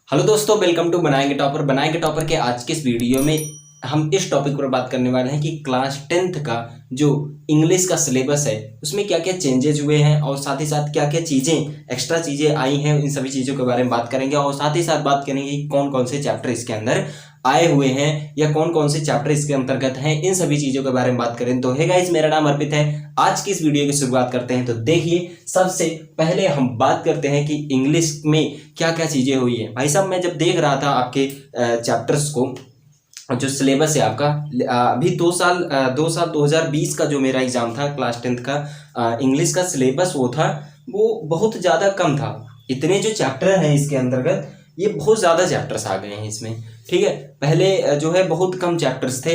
Hello दोस्तों, welcome to बनाएंगे topper. बनाएंगे टॉपर के आज के इस वीडियो में हम इस टॉपिक पर बात करने वाले हैं कि क्लास 10th का जो इंग्लिश का सिलेबस है उसमें क्या क्या चेंजेज हुए हैं और साथ ही साथ क्या क्या चीज़ें एक्स्ट्रा चीज़ें आई हैं, इन सभी चीज़ों के बारे में बात करेंगे। और साथ ही साथ बात करेंगे कि कौन कौन से चैप्टर इसके अंदर आए हुए हैं या कौन कौन से चैप्टर इसके अंतर्गत हैं, इन सभी चीज़ों के बारे में बात करें। तो हे गाइस, मेरा नाम अर्पित है। आज की इस वीडियो की शुरुआत करते हैं। तो देखिए, सबसे पहले हम बात करते हैं कि इंग्लिश में क्या क्या चीज़ें हुई है। भाई साहब, मैं जब देख रहा था आपके चैप्टर्स को, जो सिलेबस है आपका, अभी 2 साल 2020 का जो मेरा एग्जाम था क्लास 10th का इंग्लिश का सिलेबस वो बहुत ज़्यादा कम था। इतने जो चैप्टर हैं इसके अंतर्गत, ये बहुत ज़्यादा चैप्टर्स आ गए हैं इसमें। ठीक है, पहले जो है बहुत कम चैप्टर्स थे,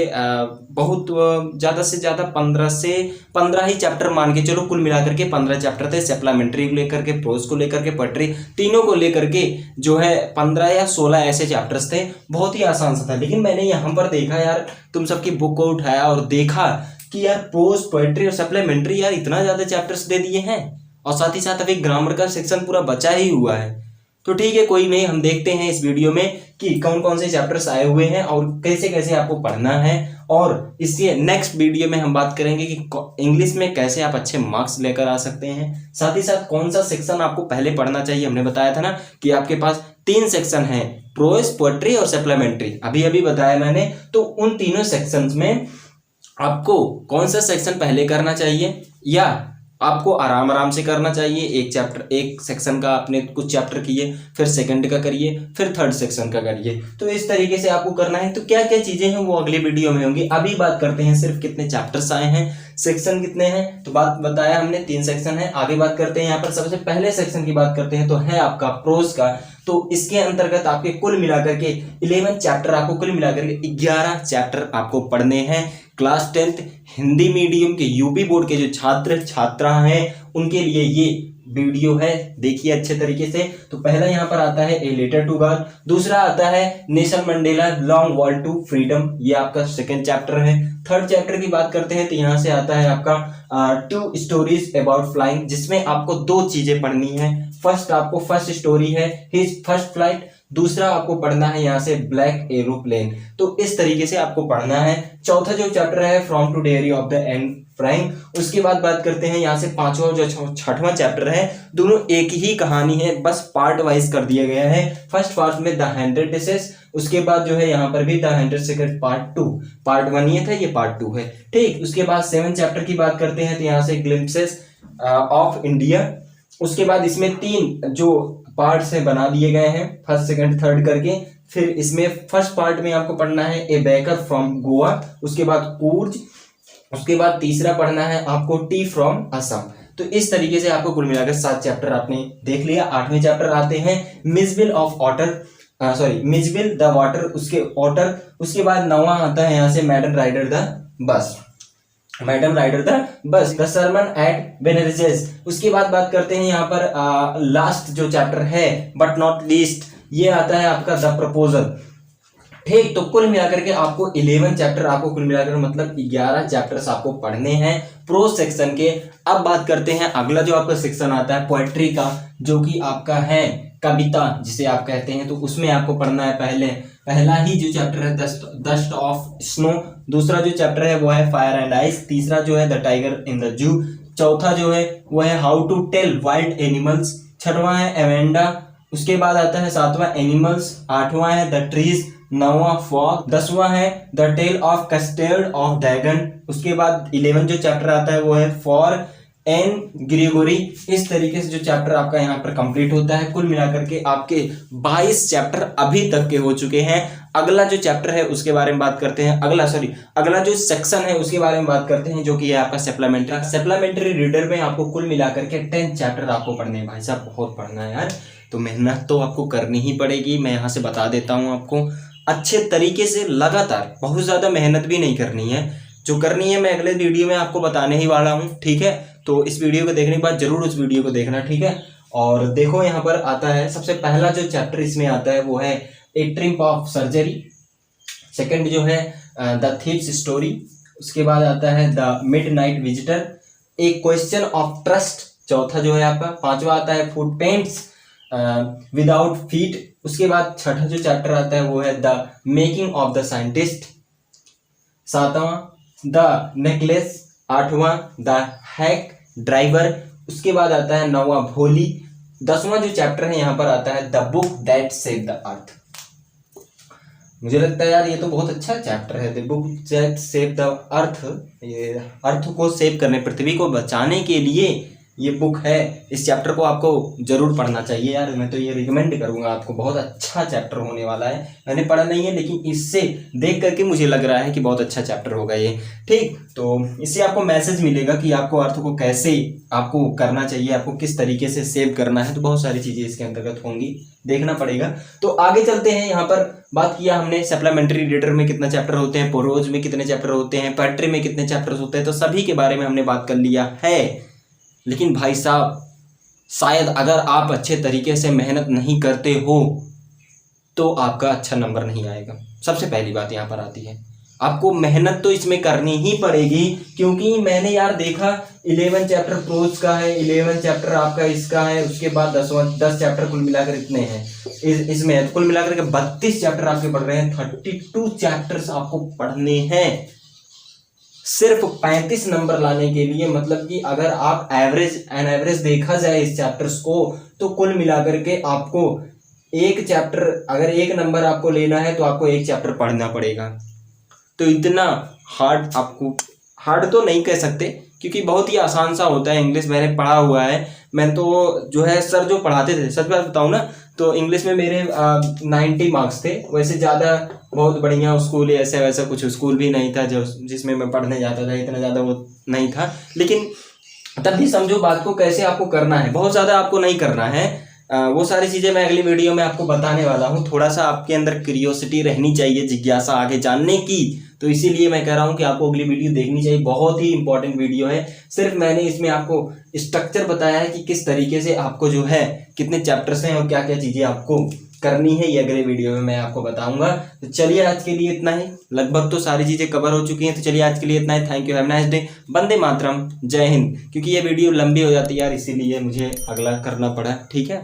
बहुत ज़्यादा से ज़्यादा 15 ही चैप्टर मान के चलो। कुल मिलाकर के 15 चैप्टर थे। सप्लीमेंट्री को लेकर के, प्रोज को लेकर के, पोएट्री, तीनों को लेकर के जो है 15 या 16 ऐसे चैप्टर्स थे। बहुत ही आसान सा था। लेकिन मैंने यहाँ पर देखा यार, तुम सबकी बुक को उठाया और देखा कि यार प्रोज, पोएट्री और सप्लीमेंट्री, यार इतना ज़्यादा चैप्टर्स दे दिए हैं। और साथ ही साथ अभी ग्रामर का सेक्शन पूरा बचा ही हुआ है। तो ठीक है, कोई नहीं, हम देखते हैं इस वीडियो में कि कौन कौन से चैप्टर्स आए हुए हैं और कैसे कैसे आपको पढ़ना है। और इसके नेक्स्ट वीडियो में हम बात करेंगे कि इंग्लिश में कैसे आप अच्छे मार्क्स लेकर आ सकते हैं। साथ ही साथ कौन सा सेक्शन आपको पहले पढ़ना चाहिए। हमने बताया था ना कि आपके पास 3 सेक्शन हैं, प्रोज, पोएट्री और सप्लीमेंट्री, अभी अभी बताया मैंने। तो उन तीनों सेक्शंस में आपको कौन सा सेक्शन पहले करना चाहिए या आपको आराम आराम से करना चाहिए। एक सेक्शन का आपने कुछ चैप्टर किए, फिर सेकंड का करिए, फिर थर्ड सेक्शन का करिए। तो इस तरीके से आपको करना है। तो क्या क्या चीजें हैं वो अगली वीडियो में होंगी। अभी बात करते हैं सिर्फ कितने चैप्टर्स आए हैं, सेक्शन कितने हैं। तो बात बताया हमने, 3 सेक्शन है। आगे बात करते हैं, यहाँ पर सबसे पहले सेक्शन की बात करते हैं तो है आपका प्रोज का। तो इसके अंतर्गत आपके कुल मिलाकर के 11 चैप्टर, आपको कुल मिलाकर के 11 चैप्टर आपको पढ़ने हैं। क्लास 10th हिंदी मीडियम के यूपी बोर्ड के जो छात्र छात्रा हैं उनके लिए ये वीडियो है, देखिए अच्छे तरीके से। तो पहला यहाँ पर आता है ए लेटर टू गॉड, दूसरा आता है Nelson Mandela long walk to freedom, ये आपका सेकंड चैप्टर है। थर्ड चैप्टर की बात करते हैं तो यहाँ से आता है आपका 2 स्टोरीज अबाउट फ्लाइंग, जिसमें आपको 2 चीजें पढ़नी है। फर्स्ट स्टोरी है हिज फर्स्ट फ्लाइट, दूसरा आपको पढ़ना है यहाँ से ब्लैक एरोप्लेन। तो इस तरीके से आपको पढ़ना है। चौथा जो चैप्टर है from to diary of the Anne Frank. उसके बाद बात करते हैं यहाँ से 5वां जो 6वां चैप्टर है, दोनों एक ही कहानी है, बस पार्ट वाइज कर दिया गया है। फर्स्ट पार्ट में द 100 डिशेस, उसके बाद जो है यहाँ पर भी द 100 सेकंड पार्ट 2, पार्ट 1 ये था, ये पार्ट 2 है। ठीक, उसके बाद 7 चैप्टर की बात करते हैं तो यहाँ से ग्लिम्पसेस ऑफ इंडिया। उसके बाद इसमें 3 जो पार्ट से बना दिए गए हैं, फर्स्ट सेकंड थर्ड करके। फिर इसमें फर्स्ट पार्ट में आपको पढ़ना है ए बेकर फ्रॉम गोवा, उसके बाद कूर्ज, उसके बाद तीसरा पढ़ना है आपको टी फ्रॉम असम। तो इस तरीके से आपको कुल मिलाकर 7 चैप्टर आपने देख लिया। 8वें चैप्टर आते हैं Mijbil of water, Mijbil the water, उसके वाटर। उसके बाद 9वां आता है यहाँ से madam rider the bus, madam rider the bus, the sermon at Benares. उसके बाद बात करते हैं यहाँ पर लास्ट जो चैप्टर है बट नॉट लीस्ट, ये आता है आपका द प्रपोजल। ठीक, तो कुल मिलाकर के आपको 11 चैप्टर, आपको कुल मिलाकर मतलब 11 चैप्टर्स आपको पढ़ने हैं प्रोज सेक्शन के। अब बात करते हैं अगला जो आपका सेक्शन आता है पोएट्री का, जो कि आपका है कविता जिसे आप कहते हैं। तो उसमें आपको पढ़ना है पहला ही जो चैप्टर है डस्ट ऑफ स्नो, दूसरा जो चैप्टर है वो है फायर एंड आइस, तीसरा जो है the tiger in the zoo, चौथा जो है वो है how to tell wild animals, 6वां है एवेंडा, उसके बाद आता है 7वां एनिमल्स, 8वां है द ट्रीज, 9वां फॉग, 10वां है the tale of custard of dragon. उसके बाद 11 जो चैप्टर आता है वो है फॉर एन ग्रेगोरी। इस तरीके से जो चैप्टर आपका यहाँ पर कंप्लीट होता है। कुल मिलाकर के आपके 22 चैप्टर अभी तक के हो चुके हैं। अगला जो चैप्टर है उसके बारे में बात करते हैं, अगला जो सेक्शन है उसके बारे में बात करते हैं, जो कि है आपका सप्लीमेंट्री रीडर में आपको कुल मिलाकर के 10 चैप्टर आपको पढ़ने हैं। भाई साहब, बहुत पढ़ना है यार, तो मेहनत तो आपको करनी ही पड़ेगी। मैं यहाँ से बता देता हूँ आपको, अच्छे तरीके से लगातार, बहुत ज़्यादा मेहनत भी नहीं करनी है। जो करनी है मैं अगले वीडियो में आपको बताने ही वाला हूँ। ठीक है, तो इस वीडियो को देखने के बाद जरूर उस वीडियो को देखना। ठीक है, और देखो यहाँ पर आता है सबसे पहला जो चैप्टर इसमें आता है वो है ए ट्रिप ऑफ सर्जरी, सेकंड जो है द थीव्स स्टोरी, उसके बाद आता है the midnight visitor, A question of trust, चौथा जो है आपका, 5वां आता है फुट पेंट्स विदाउट फीट, उसके बाद छठा जो चैप्टर आता है वो है the making of the scientist, सातवां द नेकलेस, आठवां द हैक ड्राइवर, उसके बाद आता है नौवां भोली, 10वां जो चैप्टर है यहाँ पर आता है the book that saved the earth. मुझे लगता है यार ये तो बहुत अच्छा चैप्टर है, the book that saved the earth. ये अर्थ को सेव करने, पृथ्वी को बचाने के लिए ये बुक है। इस चैप्टर को आपको जरूर पढ़ना चाहिए यार, मैं तो ये रिकमेंड करूंगा आपको, बहुत अच्छा चैप्टर होने वाला है। मैंने पढ़ा नहीं है लेकिन इससे देख करके मुझे लग रहा है कि बहुत अच्छा चैप्टर होगा ये। ठीक, तो इससे आपको मैसेज मिलेगा कि आपको अर्थ को कैसे आपको करना चाहिए, आपको किस तरीके से सेव करना है, तो बहुत सारी चीजें इसके अंतर्गत होंगी, देखना पड़ेगा। तो आगे चलते हैं। यहाँ पर बात किया हमने सप्लीमेंट्री रीडर में कितना चैप्टर होते हैं, प्रोज में कितने चैप्टर होते हैं, पोएट्री में कितने चैप्टर्स होते हैं, तो सभी के बारे में हमने बात कर लिया है। लेकिन भाई साहब, शायद अगर आप अच्छे तरीके से मेहनत नहीं करते हो तो आपका अच्छा नंबर नहीं आएगा। सबसे पहली बात यहाँ पर आती है, आपको मेहनत तो इसमें करनी ही पड़ेगी, क्योंकि मैंने यार देखा 11 चैप्टर प्रोज का है, 11 चैप्टर आपका इसका है, उसके बाद 10 चैप्टर कुल मिलाकर इतने हैं इसमें, कुल मिलाकर के 32 चैप्टर आपके पढ़ रहे हैं। 32 चैप्टर्स आपको पढ़ने हैं सिर्फ 35 नंबर लाने के लिए। मतलब कि अगर आप एवरेज देखा जाए इस चैप्टर्स को, तो कुल मिलाकर के आपको एक चैप्टर, अगर 1 नंबर आपको लेना है तो आपको 1 चैप्टर पढ़ना पड़ेगा। तो इतना हार्ड, आपको हार्ड तो नहीं कह सकते क्योंकि बहुत ही आसान सा होता है। इंग्लिश मैंने पढ़ा हुआ है, मैं तो जो है सर जो पढ़ाते थे, सच बात बताऊँ ना, तो इंग्लिश में मेरे 90 मार्क्स थे। वैसे ज़्यादा बहुत बढ़िया स्कूल ऐसे वैसा कुछ स्कूल भी नहीं था जो जिसमें मैं पढ़ने जाता था, इतना ज़्यादा वो नहीं था। लेकिन तब भी समझो बात को कैसे आपको करना है, बहुत ज़्यादा आपको नहीं करना है। वो सारी चीज़ें मैं अगली वीडियो में आपको बताने वाला हूँ। थोड़ा सा आपके अंदर क्यूरियोसिटी रहनी चाहिए, जिज्ञासा आगे जानने की, तो इसीलिए मैं कह रहा हूँ कि आपको अगली वीडियो देखनी चाहिए। बहुत ही इंपॉर्टेंट वीडियो है। सिर्फ मैंने इसमें आपको स्ट्रक्चर बताया है कि किस तरीके से आपको जो है कितने चैप्टर्स हैं और क्या क्या चीज़ें आपको करनी है, ये अगले वीडियो में मैं आपको बताऊंगा। तो चलिए आज के लिए इतना ही, लगभग तो सारी चीज़ें कवर हो चुकी हैं। तो चलिए आज के लिए इतना ही। Thank you, have nice day, वंदे मातरम, जय हिंद। क्योंकि ये वीडियो लंबी हो जाती है यार, इसीलिए मुझे अगला करना पड़ा। ठीक है।